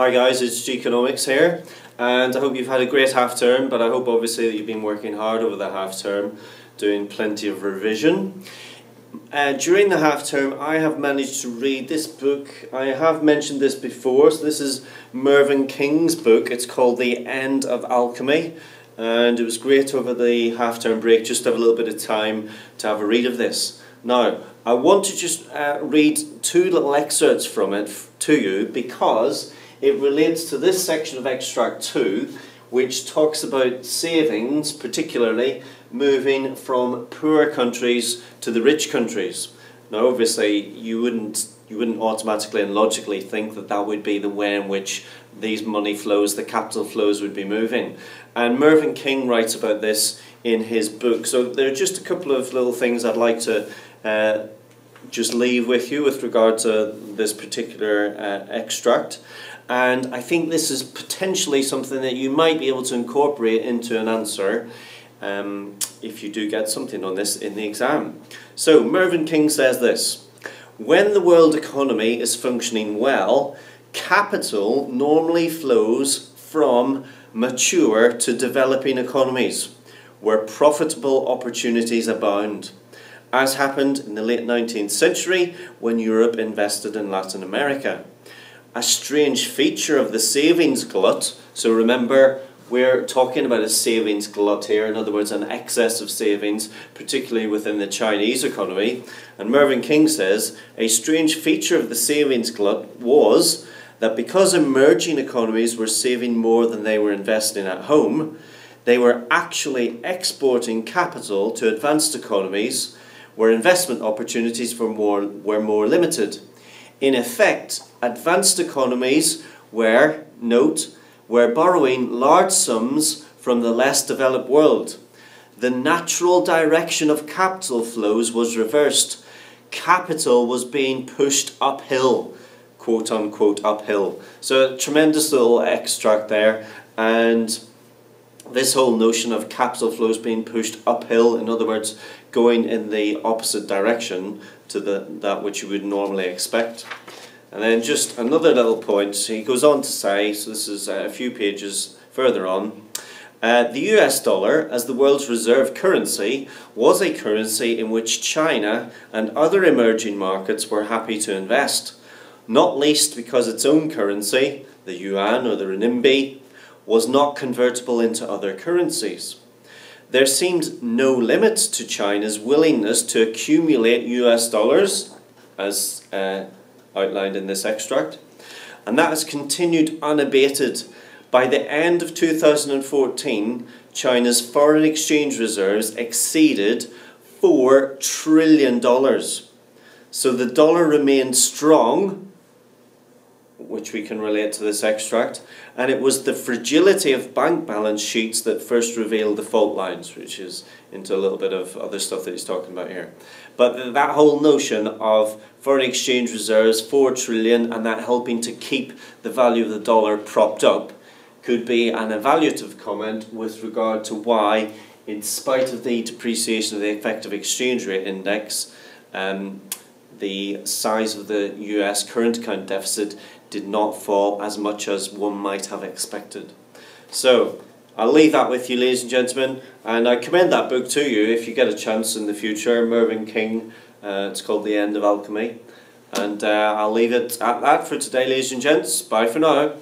Hi guys, it's G-Economics here, and I hope you've had a great half term, but I hope obviously that you've been working hard over the half term, doing plenty of revision. During the half term I have managed to read this book. I have mentioned this before, so this is Mervyn King's book. It's called The End of Alchemy, and it was great over the half term break just to have a little bit of time to have a read of this. Now, I want to just read two little excerpts from it to you because it relates to this section of extract 2, which talks about savings, particularly moving from poor countries to the rich countries. Now, obviously, you wouldn't automatically and logically think that that would be the way in which these money flows, the capital flows, would be moving. And Mervyn King writes about this in his book. So there are just a couple of little things I'd like to just leave with you with regard to this particular extract. And I think this is potentially something that you might be able to incorporate into an answer if you do get something on this in the exam. So Mervyn King says this: when the world economy is functioning well, capital normally flows from mature to developing economies where profitable opportunities abound, as happened in the late 19th century when Europe invested in Latin America. A strange feature of the savings glut, so remember we're talking about a savings glut here, in other words an excess of savings, particularly within the Chinese economy, and Mervyn King says a strange feature of the savings glut was that because emerging economies were saving more than they were investing at home, they were actually exporting capital to advanced economies where investment opportunities were more limited. In effect, advanced economies were borrowing large sums from the less developed world. The natural direction of capital flows was reversed. Capital was being pushed uphill, quote unquote uphill. So a tremendous little extract there, and this whole notion of capital flows being pushed uphill, in other words, going in the opposite direction to that which you would normally expect. And then just another little point, he goes on to say, so this is a few pages further on, the US dollar, as the world's reserve currency, was a currency in which China and other emerging markets were happy to invest, not least because its own currency, the yuan or the renminbi, was not convertible into other currencies. There seemed no limit to China's willingness to accumulate US dollars, as outlined in this extract, and that has continued unabated. By the end of 2014, China's foreign exchange reserves exceeded $4 trillion. So the dollar remained strong, which we can relate to this extract, and it was the fragility of bank balance sheets that first revealed the fault lines, which is into a little bit of other stuff that he's talking about here. But that whole notion of foreign exchange reserves, 4 trillion, and that helping to keep the value of the dollar propped up could be an evaluative comment with regard to why, in spite of the depreciation of the effective exchange rate index, the size of the US current account deficit did not fall as much as one might have expected. So I'll leave that with you, ladies and gentlemen, and I commend that book to you if you get a chance in the future. Mervyn King, it's called The End of Alchemy, and I'll leave it at that for today, ladies and gents. Bye for now.